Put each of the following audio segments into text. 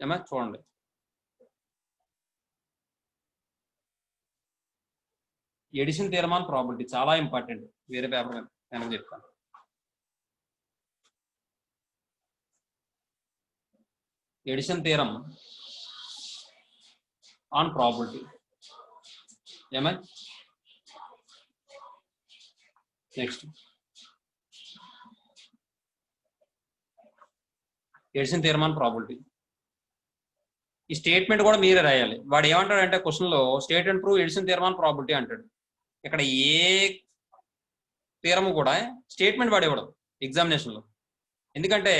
ఏమా చూడండి. Addition theorem on probability చాలా ఇంపార్టెంట్. వేరే పేపర్ వెనక చెప్తాను. ఎడిషన్ థియరమ్ ఆన్ ప్రాబిలిటీ ఏమై next addition theorem on probability. ఈ స్టేట్మెంట్ కూడా మీరే రాయాలి. వాడు ఏమంటాడంటే క్వశ్చన్ లో state and prove addition theorem on probability అంటాడు. ఇక్కడ ఏ థియరమ్ కూడా స్టేట్మెంట్ వాడు ఇవ్వడం ఎగ్జామినేషన్ లో. ఎందుకంటే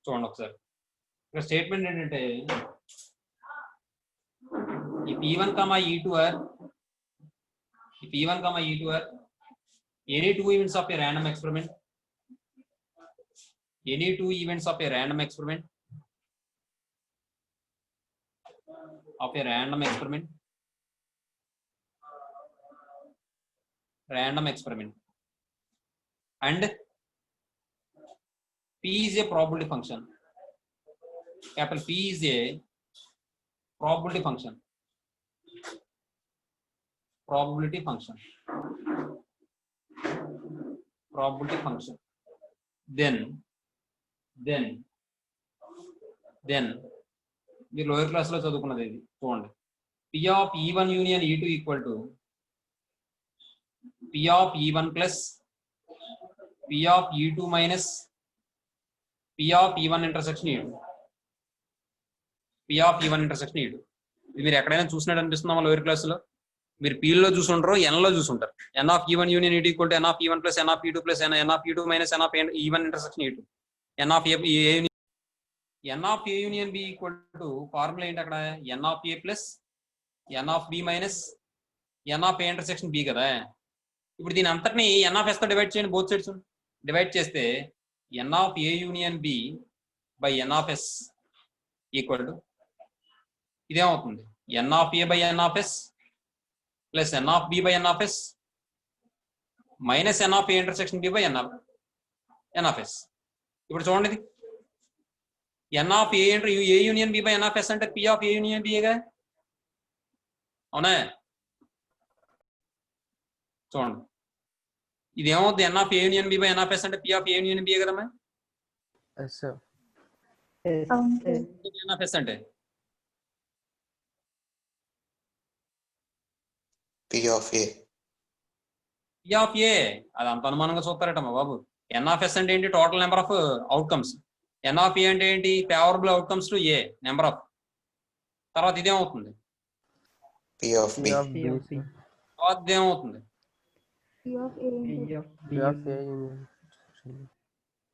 చూడండి ఒకసారి ఇక్కడ స్టేట్మెంట్ ఏంటంటే if e1, e2 are any two events of a random experiment, and P is a probability function. Capital P is a probability function. Then మీరు లోయర్ క్లాస్ లో చదువుకున్నది ఇది చూడండి. P of E1 union E2 equal to P of E1 plus P of E2 minus P of E1 intersection E2. P of E1 intersection E2. ఇది మీరు ఎక్కడైనా చూసినట్టు అనిపిస్తుందా లోయర్ క్లాస్ లో? మీరు P లో చూసుంటారు, N లో చూసుంటారు. N of E1 union E2 equal to N of E1 plus N of E2 plus N of E2 minus N of E1 intersection E2. N of A union B equal to formula ఏంటి అక్కడ? N of A plus N of B minus N of A intersection B కదా. ఇప్పుడు దీని అంతటిని N of S తో divide చేయండి. Both sides divide చేస్తే N of A union B by N of S equal to ఇదేమవుతుంది? N of A by N of S plus N of B by N of S minus N of A intersection B by N of S. ఇప్పుడు చూడండి ఇది N of A అంటే A union B by N of S అంటే P of A union B గా అవునా? చూడండి ఇది ఏమవుతుంది? N of A union B by N of S అంటే P of A union B కదమ్మా. N of S అంటే P of A. అది అంత అనుమానంగా చూస్తారటమ్మా బాబు. N of S అంటే ఏంటి? Total number of outcomes. N of A అంటే ఏంటి? Favourable outcomes to A number of. తర్వాత ఇదేమవుతుంది? P of B. తర్వాత ఇదేమవుతుంది?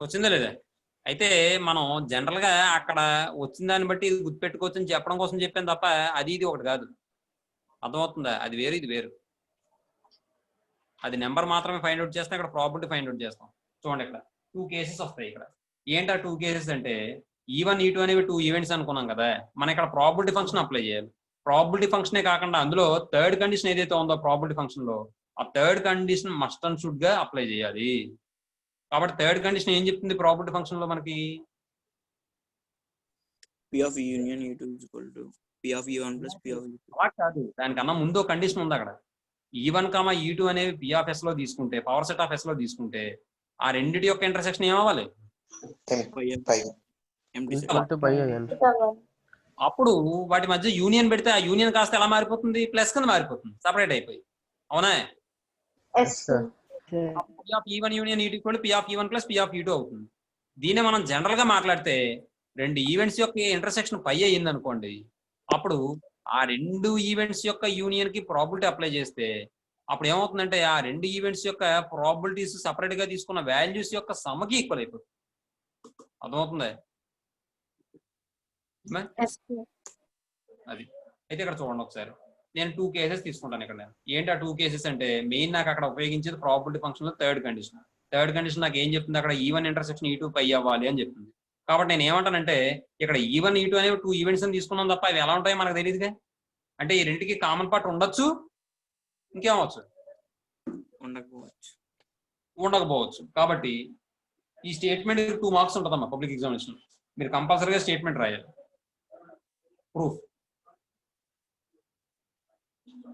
వచ్చిందా లేదా? అయితే మనం జనరల్ గా అక్కడ వచ్చిన దాన్ని బట్టి ఇది గుర్తుపెట్టుకోవచ్చు అని చెప్పడం కోసం చెప్పాను తప్ప అది ఇది ఒకటి కాదు. అర్థమవుతుందా? అది వేరు ఇది వేరు. అది నెంబర్ మాత్రమే ఫైండ్ అవుట్ చేస్తాం, ఇక్కడ ప్రాబిలిటీ ఫైండ్ అవుట్ చేస్తాం. చూడండి ఇక్కడ 2 కేసెస్ వస్తాయి. ఇక్కడ ఏంటి ఆ 2 కేసెస్ అంటే E1 E2 అనేవి 2 ఈవెంట్స్ అనుకున్నాం కదా. మనం ఇక్కడ ప్రాబిలిటీ ఫంక్షన్ అప్లై చేయాలి. ప్రాబిలిటీ ఫంక్షనే కాకుండా అందులో థర్డ్ కండిషన్ ఏదైతే ఉందో ప్రాబిలిటీ ఫంక్షన్ లో ఆ third condition must and should గా అప్లై చేయాలి. కాబట్టి థర్డ్ కండిషన్ ఏం చెప్తుంది ప్రాబిలిటీ ఫంక్షన్ లో మనకి? P of E union E2 is equal to P of E1 plus P of E2. అలా కాదు, దానికన్నా ముందు కండిషన్ ఉంది అక్కడ. E1, E2 అనేవి P of S లో తీసుకుంటే, పవర్ సెట్ ఆఫ్ S లో తీసుకుంటే ఆ రెండిటి యొక్క ఇంటర్సెక్షన్ ఏమవ్వాలి? అప్పుడు వాటి మధ్య యూనియన్ పెడితే ఆ యూనియన్ కాస్త ఎలా మారిపోతుంది? ప్లస్ కింద మారిపోతుంది, సపరేట్ అయిపోయి. అవునా? P of E1 union E2 equal to P of E1 plus P of E2 అవుతుంది. దీన్ని మనం జనరల్ గా మాట్లాడితే రెండు ఈవెంట్స్ యొక్క ఇంటర్సెక్షన్ పై అయ్యింది అనుకోండి, అప్పుడు ఆ రెండు ఈవెంట్స్ యొక్క యూనియన్ కి ప్రాబిలిటీ అప్లై చేస్తే అప్పుడు ఏమవుతుందంటే ఆ రెండు ఈవెంట్స్ యొక్క ప్రాబిలిటీస్ సపరేట్ గా తీసుకున్న వాల్యూస్ యొక్క సమ్మకి ఈక్వల్ అయిపోతుంది. అర్థమవుతుందా? అది అయితే ఇక్కడ చూడండి ఒకసారి. నేను 2 కేసెస్ తీసుకుంటాను ఇక్కడ. ఏంటి ఆ 2 కేసెస్ అంటే మెయిన్ నాకు అక్కడ ఉపయోగించేది ప్రాబిలిటీ ఫంక్షన్ లో థర్డ్ కండిషన్. థర్డ్ కండిషన్ నాకు ఏం చెప్తుంది? అక్కడ E1 ఇంటర్సెక్షన్ E2 పై అవ్వాలి అని చెప్తుంది. కాబట్టి నేను ఏమంటానంటే ఇక్కడ E1 E2 అనేవి 2 ఈవెంట్స్ అని తీసుకున్నాం తప్ప అవి ఎలా ఉంటాయో మనకు తెలియదుగా. అంటే ఈ రెండుకి కామన్ పార్ట్ ఉండొచ్చు, ఇంకేమవచ్చు, ఉండకపోవచ్చు. కాబట్టి ఈ స్టేట్మెంట్ 2 మార్క్స్ ఉంటుందమ్మా పబ్లిక్ ఎగ్జామినేషన్. మీరు కంపల్సరీగా స్టేట్మెంట్ రాయాలి.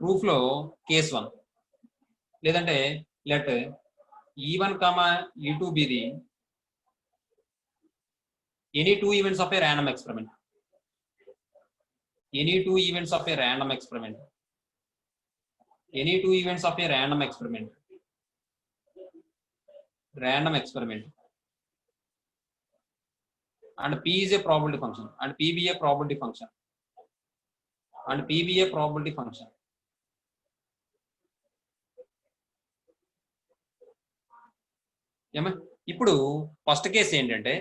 ప్రూఫ్ లో కేస్ 1 లేదంటే let E1, E2 be the any two events of a random experiment. Any two events of a random experiment. Any two events of a random experiment. Random experiment. And P is a probability function. And P be a probability function. And P be a probability function. ఇప్పుడు first case ఏంటంటే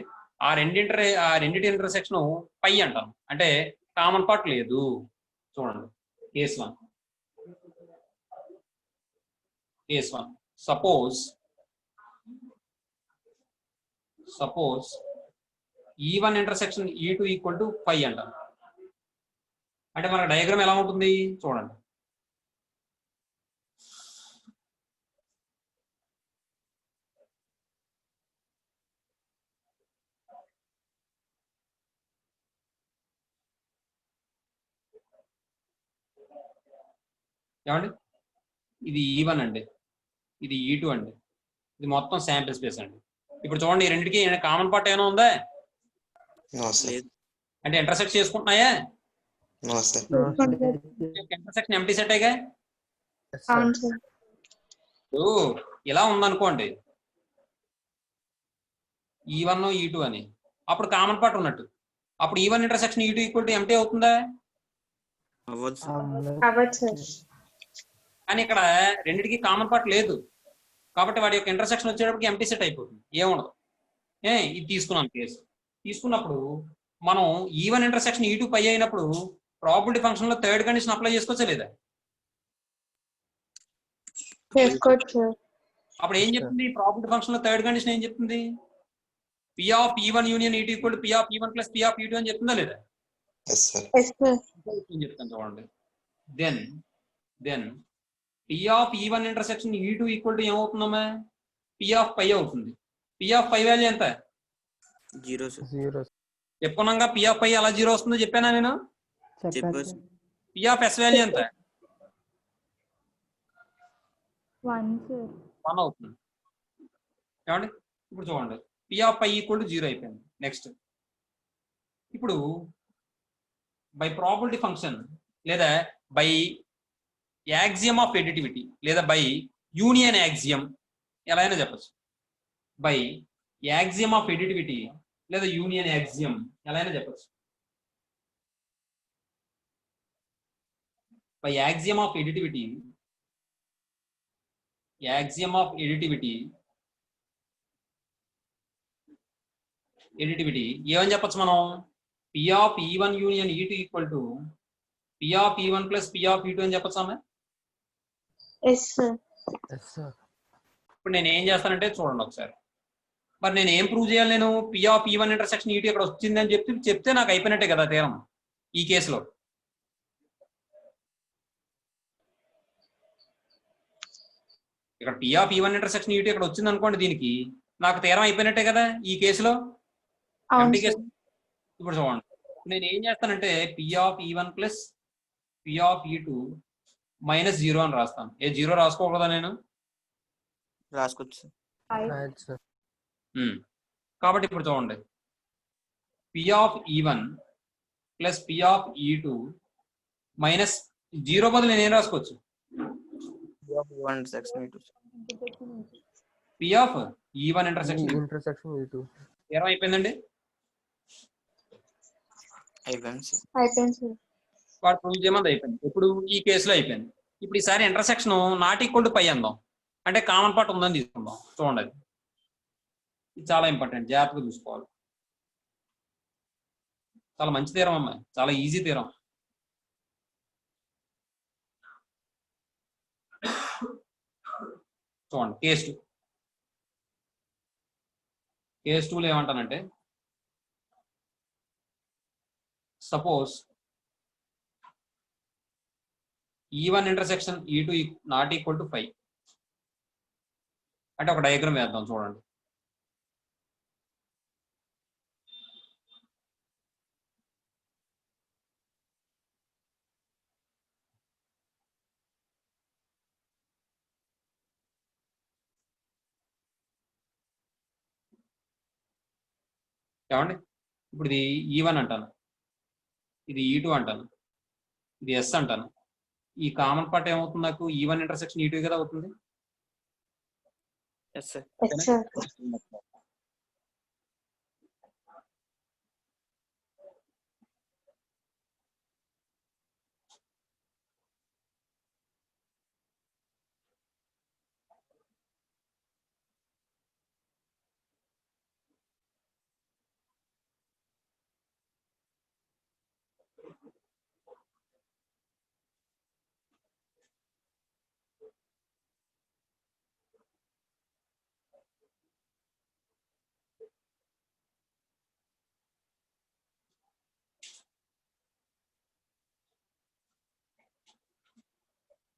ఆ రెండింటి intersection పై అంటాం, అంటే common part లేదు. చూడండి case 1 suppose E1 intersection E2 equal to 5 అంటాం. అంటే మన డయాగ్రామ్ ఎలా ఉంటుంది చూడండి. ఏమండి, ఇది E1 అండి, ఇది E2 అండి, ఇది మొత్తం శాంపిల్ స్పేస్ అండి. ఇప్పుడు చూడండి, ఈ రెండింటికి కామన్ పార్ట్ ఏమైనా ఉందా? No, sir. అంటే ఇంటర్సెక్ట్ చేసుకుంటున్నాయా? No, sir. Intersection empty set అయ్యగా. ఇలా ఉందనుకోండి E1 E2 అని, అప్పుడు కామన్ పార్ట్ ఉన్నట్టు. అప్పుడు E1 intersection E2 equal to empty అవుతుందా? కానీ ఇక్కడ రెండింటికి కామన్ పార్ట్ లేదు కాబట్టి వాడి యొక్క ఇంటర్సెక్షన్ వచ్చేటప్పటికి ఎంటీ సెట్ అయిపోతుంది, ఏముండదు. ఇది తీసుకున్నాం కేసు. తీసుకున్నప్పుడు మనం E1 ఇంటర్సెక్షన్ E2 పై అయినప్పుడు ప్రాబబిలిటీ ఫంక్షన్ లో థర్డ్ కండిషన్ అప్లై చేసుకోవచ్చా లేదా? అప్పుడు ఏం చెప్తుంది ప్రాబబిలిటీ ఫంక్షన్ లో థర్డ్ కండిషన్? ఏం చెప్తుంది? P of E1 union E2 equal to P of E1 plus P of E2 అని చెప్తుందా లేదా? Yes, sir. చెప్తాను చూడండి. Then P of E1 intersection E2 equal to ఏమవుతుందమ్మా? P of పై అవుతుంది. P of పై వాల్యూ ఎంత? 0. చెప్పుకున్నాగా P of పై అలా 0 వస్తుందో చెప్పానా నేను? P of S వాల్యూ ఎంత? 1 అవుతుంది. ఏమండి, ఇప్పుడు చూడండి P of phi equal to 0 అయిపోయింది. నెక్స్ట్, ఇప్పుడు బై ప్రాబబిలిటీ ఫంక్షన్ లేదా బై యాక్సియం ఆఫ్ ఎడిటివిటీ లేదా బై యూనియన్ యాక్సియం ఎలా అయినా చెప్పచ్చు. బై యాక్సియం ఆఫ్ ఎడిటివిటీ లేదా యూనియన్ యాక్సియం ఎలా అయినా చెప్పచ్చు. బై యాక్సియం ఆఫ్ ఎడిటివిటీ ఏమని చెప్పచ్చు మనం? P of E1 union E2 equal to P of E1 plus P of E2 అని చెప్పచ్చు అమ్మ. ఇప్పుడు నేను ఏం చేస్తానంటే చూడండి ఒకసారి, మరి నేను ఏం ప్రూవ్ చేయాలి? నేను P of E1 intersection E2 ఇక్కడ వచ్చింది అని చెప్తే నాకు అయిపోయినట్టే కదా తీరం ఈ కేసులో. ఇక్కడ P of E1 intersection E2 ఇక్కడ వచ్చింది అనుకోండి, దీనికి నాకు తీరం అయిపోయినట్టే కదా ఈ కేసులో. ఇప్పుడు చూడండి, నేను ఏం చేస్తానంటే P of E1 plus P of E2 minus 0 అని రాస్తాను. 0 రాసుకోకూడదా నేను? రాసుకోవచ్చు. కాబట్టి ఇప్పుడు చూడండి, P of E1 plus P of E2 minus 0 బదులు నేను ఏం రాసుకోవచ్చు? P of E1 intersection E2 తీరం అయిపోయిందండి. వాడు ప్రూవ్ చేయమంది అయిపోయింది. ఇప్పుడు ఈ కేసులో అయిపోయింది. ఇప్పుడు ఈసారి intersection not equal to phi అందాం, అంటే కామన్ పార్ట్ ఉందని తీసుకుందాం. చూడండి, అది ఇది చాలా ఇంపార్టెంట్, జాగ్రత్తగా చూసుకోవాలి. చాలా మంచి తీరం అమ్మాయి, చాలా ఈజీ తీరం. చూడండి కేస్ 2లో ఏమంటానంటే, suppose E1 intersection E2 not equal to 5 అంటే ఒక డయాగ్రామ్ వేద్దాం. చూడండి, ఏమండి ఇప్పుడు ఇది E1 అంటాను, ఇది E2 అంటాను, ఇది S అంటాను. ఈ కామన్ పార్ట్ ఏమవుతుంది నాకు? E1 ఇంటర్సెక్షన్ E2 కదా అవుతుంది. Yes, sir. Yes, sir.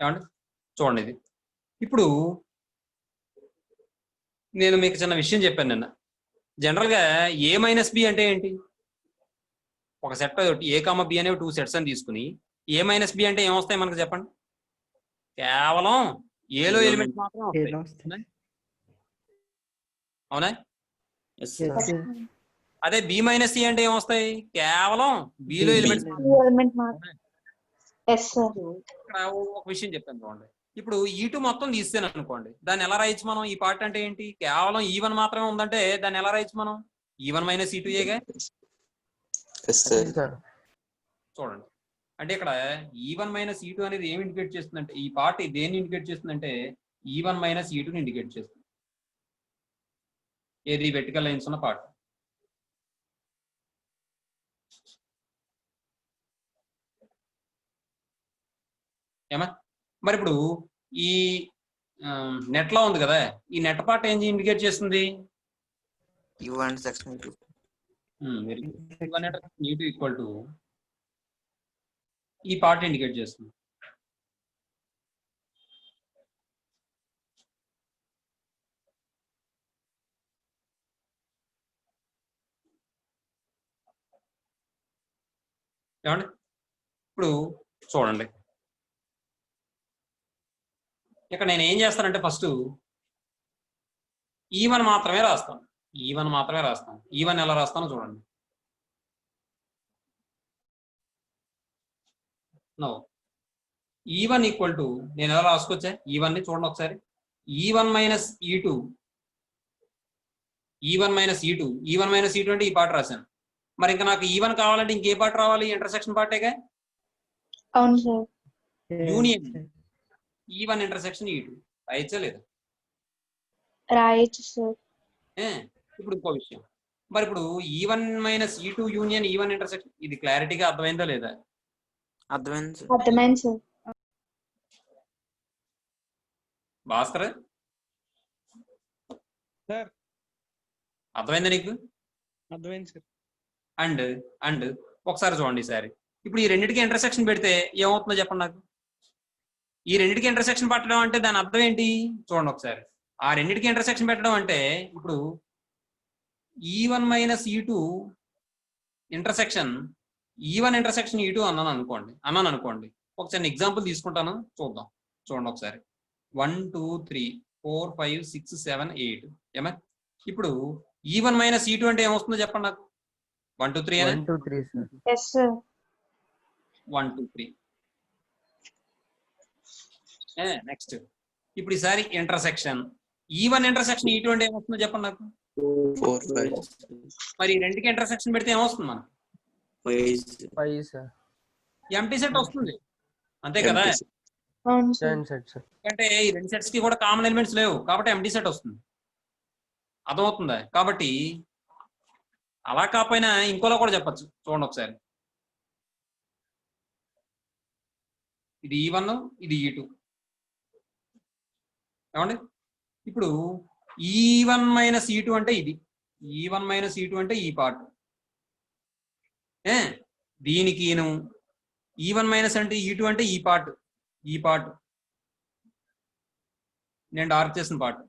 ఏమండి చూడండి, ఇది ఇప్పుడు నేను మీకు చిన్న విషయం చెప్పాను నిన్న. జనరల్గా A మైనస్ బి అంటే ఏంటి? ఒక సెట్ A కామ బి అనేవి 2 సెట్స్ అని తీసుకుని A మైనస్ బి అంటే ఏమొస్తాయి మనకు చెప్పండి? కేవలం ఏలో ఎలిమెంట్ మాత్రం వస్తాయి. అవునా? Yes, sir. అదే బి మైనస్ సి అంటే ఏమొస్తాయి? కేవలం below elements. Element mark. Yes, sir. ఇక్కడ ఒక విషయం చెప్పాను చూడండి. ఇప్పుడు E2 మొత్తం తీస్తాను అనుకోండి, దాన్ని ఎలా రాయొచ్చు మనం? ఈ పార్ట్ అంటే ఏంటి? కేవలం E1 మాత్రమే ఉందంటే దాన్ని ఎలా రాయొచ్చు మనం? E1 minus E2ఏగా. Yes, sir. చూడండి, అంటే ఇక్కడ E1 మైనస్ E2 అనేది ఏమి ఇండికేట్ చేస్తుందంటే, ఈ పార్ట్ దేన్ని ఇండికేట్ చేస్తుందంటే E1 మైనస్ E2ని ఇండికేట్ చేస్తుంది. ఏది వెర్టికల్ లైన్స్ ఉన్న పార్ట్. ఏమా మరి ఇప్పుడు ఈ నెట్ లో ఉంది కదా, ఈ నెట్ పార్ట్ ఏం ఇండికేట్ చేస్తుంది? U1 section E2. E2 equal to ఈ పార్ట్ ఇండికేట్ చేస్తుంది. ఏమండి ఇప్పుడు చూడండి, ఇక్కడ నేను ఏం చేస్తానంటే ఫస్ట్ E1 మాత్రమే రాస్తాను. E1 మాత్రమే రాస్తాను. E1 ఎలా రాస్తానో చూడండి. నో E1 ఈక్వల్ టు నేను ఎలా రాసుకోవచ్చా? E1 ని చూడండి ఒకసారి. E1 minus E2, E1 minus E2, E1 minus E2 అంటే ఈ పార్ట్ రాశాను. మరి ఇంకా నాకు E1 కావాలంటే ఇంకే పార్ట్ రావాలి? ఇంటర్సెక్షన్ పార్టేగా. అవును sir. Union E1 intersection E2 రాయచ్చా లేదా? రాయొచ్చు సార్. ఇప్పుడు ఇంకో విషయం, మరి ఇప్పుడు E1 minus E2 union E1 intersection, ఇది క్లారిటీగా అర్థమైందా లేదా? అర్థమైంది సార్. అర్థమైంది సార్. భాస్కర్ సార్ అర్థమైందా నీకు? అర్థమైంది సార్. అండ్ అండ్ ఒకసారి చూడండి ఈసారి. ఇప్పుడు ఈ రెండింటికి ఇంటర్సెక్షన్ పెడితే ఏమవుతుందో చెప్పండి నాకు. ఈ రెండింటికి ఇంటర్సెక్షన్ పెట్టడం అంటే దాని అర్థం ఏంటి చూడండి ఒకసారి. ఆ రెండింటికి ఇంటర్సెక్షన్ పెట్టడం అంటే ఇప్పుడు E1 minus E2 intersection E1 intersection E2 అన్నాను అనుకోండి. ఒక చిన్న ఎగ్జాంపుల్ తీసుకుంటాను, చూద్దాం. చూడండి ఒకసారి. 1 2 3 4 5 6 7 8 ఏమా. ఇప్పుడు E1 మైనస్ E2 అంటే ఏమొస్తుందో చెప్పండి నాకు. 1 2 3 1 2 3 sir. Yes, sir. 1 2 3. నెక్స్ట్ ఇప్పుడు ఈసారి ఇంటర్సెక్షన్ E1 ఇంటర్సెక్షన్ E2 అంటే ఏమొస్తుందో చెప్పండి నాకు. 4 5 మరి ఈ రెండుకి ఇంటర్సెక్షన్ పెడితే ఏమొస్తుంది మనకు? 5 sir. ఎంటీ సెట్ వస్తుంది అంతే కదా. అవును సార్. 10 sets sir. అంటే ఈ రెండు సెట్స్ కి కూడా కామన్ ఎలిమెంట్స్ లేవు కాబట్టి ఎంటీ సెట్ వస్తుంది. అర్థమవుతుందా? కాబట్టి అలా కాకపోయినా ఇంకోలా కూడా చెప్పచ్చు. చూడండి ఒకసారి. ఇది E1, ఇది E2 ఏమండి. ఇప్పుడు E1 మైనస్ E2 అంటే ఇది. E1 మైనస్ E2 అంటే ఈ పార్ట్. దీనికి E1 మైనస్ అంటే E2 అంటే ఈ పార్ట్ నేను డార్క్ చేసిన పార్ట్.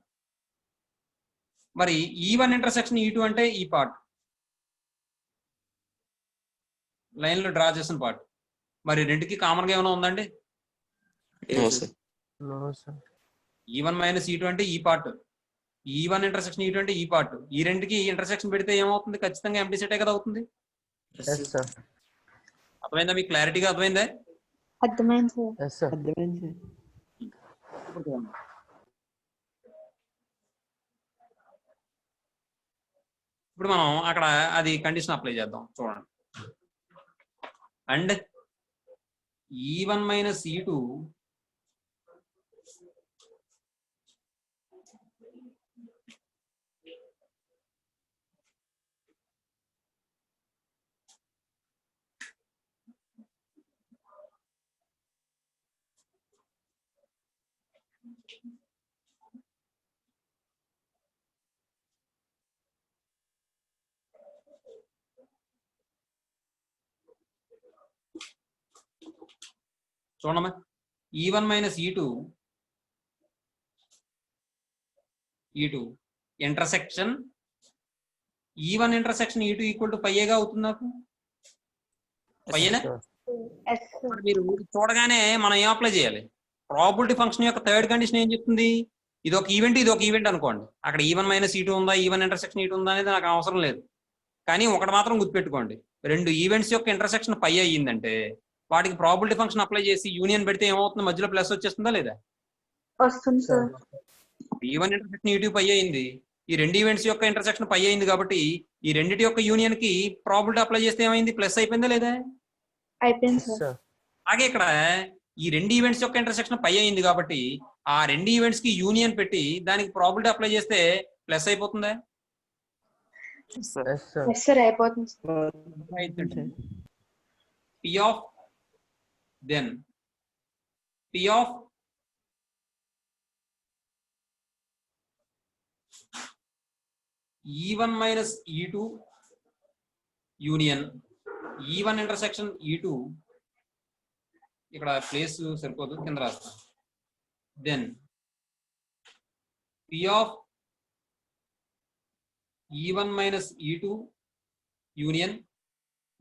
మరి E1 ఇంటర్సెక్షన్ E2 అంటే ఈ పార్ట్ లైన్ లో డ్రా చేసిన పార్ట్. మరి రెండుకి కామన్ గా ఏమైనా ఉందండి? No, sir. No sir. E1 minus E2 అంటే ఈ పార్ట్. E1 ఇంటర్సెక్షన్ E2 అంటే ఈ పార్ట్. ఈ రెండుకి ఇంటర్సెక్షన్ పెడితే ఏమవుతుంది? ఖచ్చితంగా ఎంప్టీ సెటే కదా అవుతుంది. Yes, Yes, sir. sir. అర్థమైందా? మీకు క్లారిటీగా అర్థమైందా? అర్థమైంది సార్. Yes, sir. అర్థమైంది సార్. ఇప్పుడు చూడండి. ఇప్పుడు మనం అక్కడ అది కండిషన్ అప్లై చేద్దాం. చూడండి. అండ్ E1 మైనస్ E2 చూడమ్మా. E1 minus E2 intersection E1 intersection E2 equal to పైగా అవుతుంది నాకు. పైన Sir. Yes sir. మీరు చూడగానే మనం ఏం అప్లై చేయాలి? ప్రాబిలిటీ ఫంక్షన్ యొక్క థర్డ్ కండిషన్ ఏం చెప్తుంది? ఇది ఒక ఈవెంట్, ఇది ఒక ఈవెంట్ అనుకోండి. అక్కడ E1 మైనస్ E2 ఉందా, E1 ఇంటర్సెక్షన్ E2 ఉందా అనేది నాకు అవసరం లేదు. కానీ ఒకటి మాత్రం గుర్తుపెట్టుకోండి, రెండు ఈవెంట్స్ యొక్క ఇంటర్సెక్షన్ పై అయ్యిందంటే వాటికి ప్రాబిలిటీ ఫంక్షన్ అప్లై చేసి యూనియన్ పెడితే ఏమవుతుంది? మధ్యలో ప్లస్ వచ్చేస్తుందా లేదా? వస్తుంది సార్. E1 ఇంటర్సెక్షన్ E2 పై అయింది. ఈ రెండు ఈవెంట్స్ యొక్క ఇంటర్సెక్షన్ పై అయింది కాబట్టి ఈ రెండింటి యొక్క యూనియన్ కి ప్రాబిలిటీ అప్లై చేస్తే ఏమైంది? ప్లస్ అయిపోయిందా లేదా? అయిపోయింది Yes, సార్. sir. అలాగే ఇక్కడ ఈ రెండు ఈవెంట్స్ యొక్క ఇంటర్సెక్షన్ పై అయింది కాబట్టి ఆ రెండు ఈవెంట్స్ కి యూనియన్ పెట్టి దానికి ప్రాబిలిటీ అప్లై చేస్తే ప్లస్ అయిపోతుందా? Yes, sir. ఎస్ సార్ అయిపోతుంది sir. P of then P of E1 minus E2 union E1 intersection E2 ఇక్కడ ప్లేస్ సరిపోదు, కింద రాస్తా. Then P of E1 minus E2 union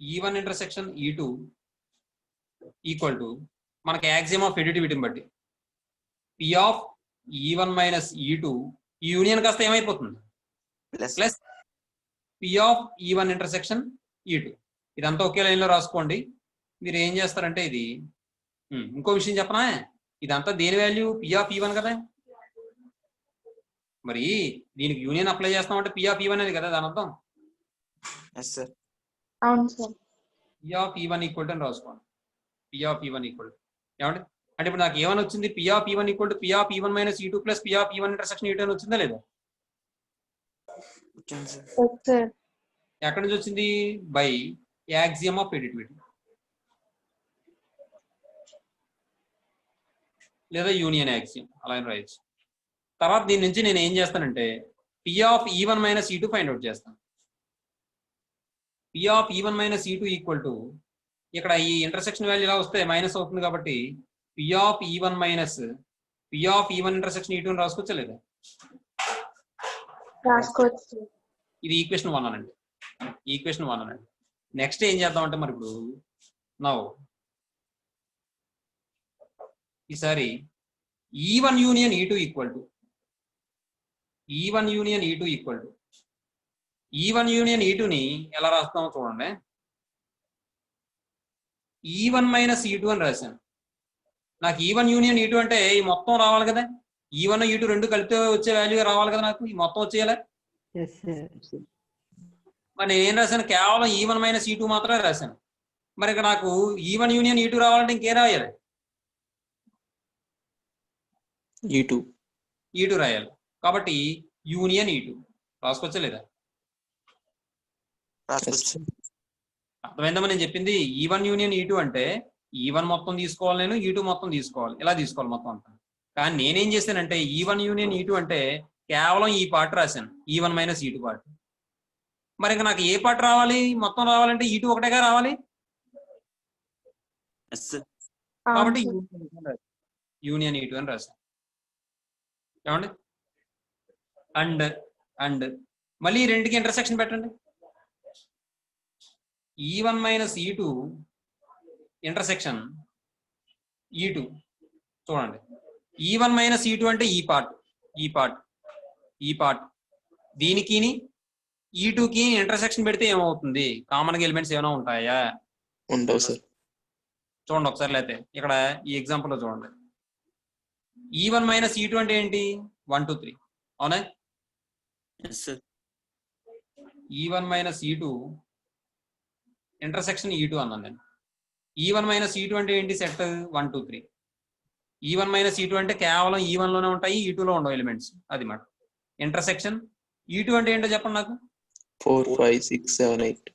E1 intersection E2 equal to మనకి axiom of ఎడిటివిటీని బట్టి P of E1 minus E2 ఈ union కాస్త ఏమైపోతుంది? Plus P of E1 intersection E2. ఇదంతా ఒకే లైన్ లో రాసుకోండి. మీరు ఏం చేస్తారంటే ఇది ఇంకో విషయం చెప్పనా, ఇదంతా దేని వాల్యూ? P of E1 కదా. మరి దీనికి యూనియన్ అప్లై చేస్తామంటే P of E1 అనేది కదా దాని అర్థం. Yes, sir. అవును sir. P of E1 equal to అని రాసుకోండి. P of E1 ఈక్వల్ ఏమంటే అంటే ఇప్పుడు నాకు ఏమని వచ్చింది? P of E1 equal to P of E1 minus E2 plus P of E1 intersection E2 అని వచ్చిందా లేదా? వచ్చింది సార్. Yes sir. ఎక్కడి నుంచి వచ్చింది? బై యాక్సియం ఆఫ్ ఎడిటివిటీ లేదా యూనియన్ యాక్సియం అలా రాయొచ్చు. తర్వాత దీని నుంచి నేను ఏం చేస్తానంటే P of E1 minus E2 find out చేస్తాను. P of E1 minus E2 equal to ఇక్కడ ఈ ఇంటర్సెక్షన్ వాల్యూ ఇలా వస్తే మైనస్ అవుతుంది కాబట్టి P of E1 minus P of E1 intersection E2 అని రాసుకోవచ్చా లేదా? రాసుకోవచ్చు సార్. ఇది ఈక్వేషన్ 1 అనండి. ఈక్వేషన్ 1 అనండి. నెక్స్ట్ ఏం చేద్దామంటే మరి ఇప్పుడు నౌ ఈసారి E1 union E2 equal to E1 union E2 equal to E1 union E2ని ఎలా రాస్తామో చూడండి. E1 మైనస్ E2 అని రాశాను. నాకు E1 యూనియన్ E2 అంటే ఈ మొత్తం రావాలి కదా. E1 E2 రెండు కలిపితే వచ్చే వాల్యూ రావాలి కదా, నాకు ఈ మొత్తం వచ్చేయాలి. మరి నేను ఏం రాశాను? కేవలం E1 మైనస్ E2 మాత్రమే రాశాను. మరి ఇక్కడ నాకు E1 యూనియన్ E2 రావాలంటే ఇంకేం రాయాలి? E2 రాయాలి. కాబట్టి యూనియన్ E2 రాసుకోవచ్చా లేదా? అర్థమైందమ్మా నేను చెప్పింది? E1 యూనియన్ E2 అంటే E1 మొత్తం తీసుకోవాలి, నేను E2 మొత్తం తీసుకోవాలి, ఇలా తీసుకోవాలి మొత్తం అంతా. కానీ నేనేం చేశానంటే E1 యూనియన్ E2 అంటే కేవలం ఈ పార్ట్ రాశాను, E1 మైనస్ E2 పార్ట్. మరి ఇంకా నాకు ఏ పార్ట్ రావాలి? మొత్తం రావాలంటే E2 ఒకటేగా రావాలి. కాబట్టి యూనియన్ E2 అని రాశాను. ఏమండి? అండ్ మళ్ళీ రెండుకి ఇంటర్సెక్షన్ పెట్టండి. E1 minus E2 intersection E2 చూడండి. E1 మైనస్ E2 అంటే ఈ పార్ట్ ఈ పార్ట్ దీనికి E2కి ఇంటర్సెక్షన్ పెడితే ఏమవుతుంది? కామన్ గా ఎలిమెంట్స్ ఏమైనా ఉంటాయా? ఉండవు సార్. చూడండి ఒకసారి. లేకపోతే ఇక్కడ ఈ ఎగ్జాంపుల్ లో చూడండి. E1 మైనస్ E2 అంటే ఏంటి? 1 2 3 అవునా? Yes sir. E1 minus E2 intersection E2 అన్నాను నేను. E1 మైనస్ E2 అంటే ఏంటి? సెట్ 1 2 3. E1 మైనస్ E2 అంటే కేవలం E1 లోనే ఉంటాయి, E2 లో ఉండవు ఎలిమెంట్స్. అది మాట. ఇంటర్సెక్షన్ E2 అంటే ఏంటో చెప్పండి నాకు. 4 5 6 7 8.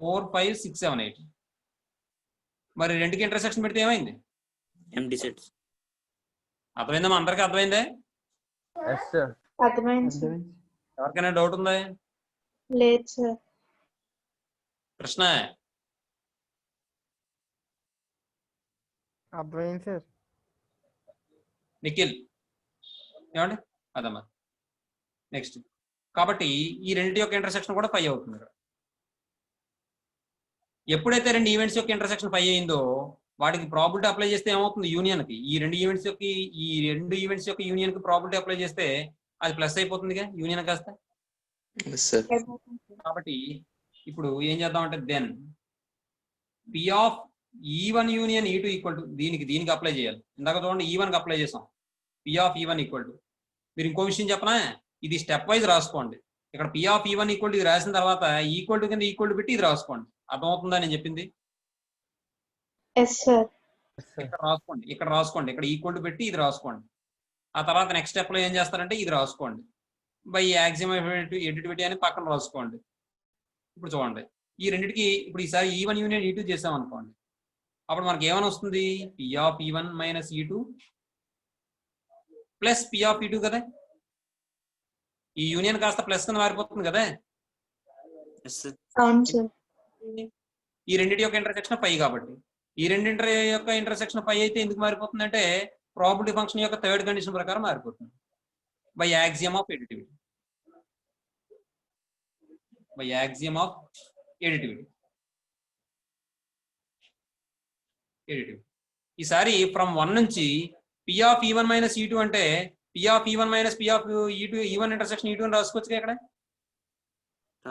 4 5 6 7 8. మరి రెండుకి ఇంటర్సెక్షన్ పెడితే ఏమైంది? Empty sets. అర్థమైందమ్మా? అందరికీ అర్థమైందే? అర్థమైంది సార్. ఎవరికైనా డౌట్ ఉందా? లేదు సార్. కృష్ణ అర్థమైంది సార్. నిఖిల్ ఏమండి? అదమ్మా. నెక్స్ట్ కాబట్టి ఈ రెండింటి యొక్క ఇంటర్సెక్షన్ కూడా 5 అవుతుంది. ఎప్పుడైతే రెండు ఈవెంట్స్ యొక్క ఇంటర్సెక్షన్ 5 అయిందో వాటికి ప్రాబిలిటీ అప్లై చేస్తే ఏమవుతుంది? యూనియన్ కి ఈ రెండు ఈవెంట్స్ యొక్క యూనియన్ కి ప్రాబిలిటీ అప్లై చేస్తే అది ప్లస్ అయిపోతుందిగా యూనియన్ కాస్త. Yes sir. కాబట్టి ఇప్పుడు ఏం చేద్దామంటే then P of E1 union E2 equal to దీనికి అప్లై చేయాలి. ఇందాక చూడండి E1 కి అప్లై చేసాం. P of E1 equal to, మీరు ఇంకో విషయం చెప్పనా, ఇది స్టెప్ వైజ్ రాసుకోండి. ఇక్కడ P of E1 equal to ఇది రాసిన తర్వాత ఈక్వల్ టు కింద ఈక్వల్ టు పెట్టి ఇది రాసుకోండి. అర్థమవుతుందా నేను చెప్పింది? Yes sir. ఇక్కడ రాసుకోండి. ఇక్కడ ఈక్వల్ టు పెట్టి ఇది రాసుకోండి. ఆ తర్వాత నెక్స్ట్ స్టెప్ లో ఏం చేస్తారంటే ఇది రాసుకోండి. బై యాక్సిమ్ ఎడిటివిటీ అని పక్కన రాసుకోండి. ఇప్పుడు చూడండి, ఈ రెండింటికి ఇప్పుడు ఈసారి E1 యూనియన్ E2 చేసాం అనుకోండి. అప్పుడు మనకి ఏమని వస్తుంది? P of E1 minus E2 plus P of E2 కదా. ఈ యూనియన్ కాస్త ప్లస్ కింద మారిపోతుంది కదా. Yes sir. అవును సార్. ఈ రెండింటి యొక్క ఇంటర్సెక్షన్ 5 కాబట్టి ఈ రెండింటి యొక్క ఇంటర్సెక్షన్ 5 అయితే ఎందుకు మారిపోతుంది అంటే ప్రాబిలిటీ ఫంక్షన్ యొక్క థర్డ్ కండిషన్ ప్రకారం మారిపోతుంది. By axiom of additivity. ఈసారి ఫ్రమ్ 1 నుంచి P of E1 minus E2 అంటే P of E1 minus P of E2 E1 intersection E2 అని రాసుకోవచ్చు ఇక్కడ.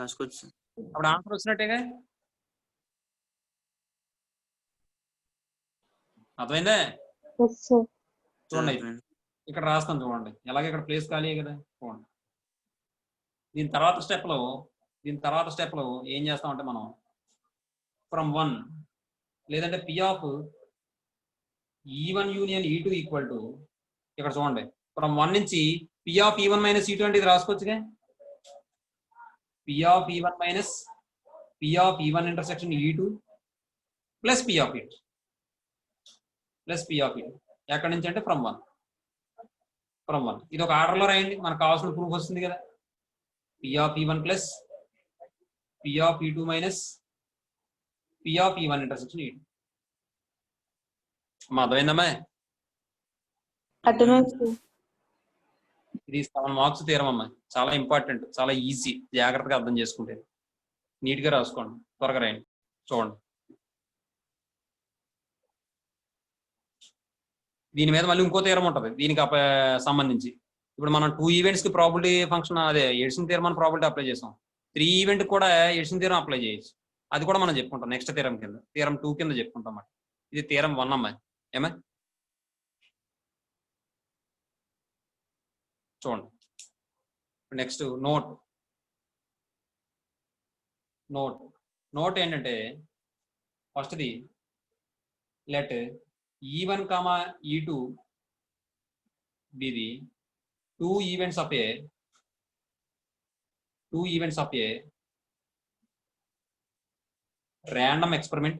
రాసుకోవచ్చు సార్. అప్పుడు ఆన్సర్ వచ్చినట్టేగా. అర్థమైందా? Yes sir. చూడండి ఇక్కడ రాస్తాను చూడండి. ఎలాగే ఇక్కడ ప్లేస్ ఖాళీ కదా చూడండి. దీని తర్వాత స్టెప్ లో ఏం చేస్తామంటే మనం ఫ్రమ్ 1 లేదంటే P of E1 union E2 equal to, ఇక్కడ చూడండి ఫ్రమ్ 1 నుంచి P of E1 minus E2 అంటే ఇది రాసుకోవచ్చుగా. P of E1 minus P of E1 intersection E2 plus P of E2 ఎక్కడి నుంచి అంటే ఫ్రమ్ 1. ఇది ఒక ఆర్డర్ లో రాయండి, మనకు కావాల్సిన ప్రూఫ్ వస్తుంది కదా. P of E1 plus P of E2 minus P of E1 intersection E2. అర్థమైందమ్మా? అర్థమైంది సార్. ఇది 7 మార్క్స్ తీరం అమ్మా. చాలా ఇంపార్టెంట్, చాలా ఈజీ. జాగ్రత్తగా అర్థం చేసుకుంటే నీట్ గా రాసుకోండి. త్వరగా రాయండి. చూడండి దీని మీద మళ్ళీ ఇంకో తీరం ఉంటుంది దీనికి సంబంధించి. ఇప్పుడు మనం 2 ఈవెంట్స్ కి ప్రాబిలిటీ ఫంక్షన్ అదే ఎడిషన్ తీరం మనం ప్రాబిలిటీ అప్లై చేసాం. 3 ఈవెంట్ కూడా ఎడిషన్ తీరం అప్లై చేయొచ్చు. అది కూడా మనం చెప్పుకుంటాం నెక్స్ట్ తీరం కింద, తీరం 2 కింద చెప్పుకుంటాం అన్నమాట. ఇది తీరం 1 అమ్మా. ఏమా చూడండి. నెక్స్ట్ నోట్ ఏంటంటే ఫస్ట్ది let E1, E2 be the two events of a random experiment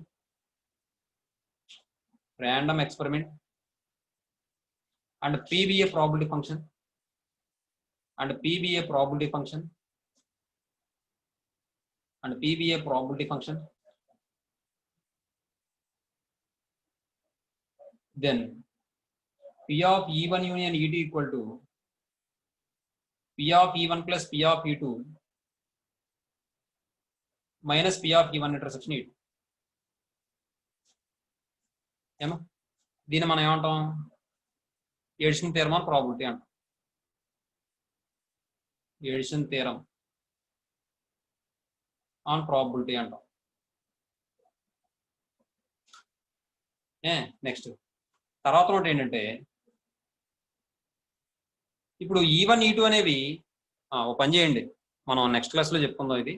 and P be a probability function then P of E1 union E2 equal to P of E1 plus P of E2 minus P of E1 intersection E2. ఏమో దీన్ని మనం ఏమంటాం? Edition theorem of probability అంటాం. Edition theorem on probability అంటాం. Next తర్వాత ఒకటి ఏంటంటే ఇప్పుడు E1 E2 అనేవి ఓ పని చేయండి, మనం నెక్స్ట్ క్లాస్లో చెప్పుకుందాం ఇది.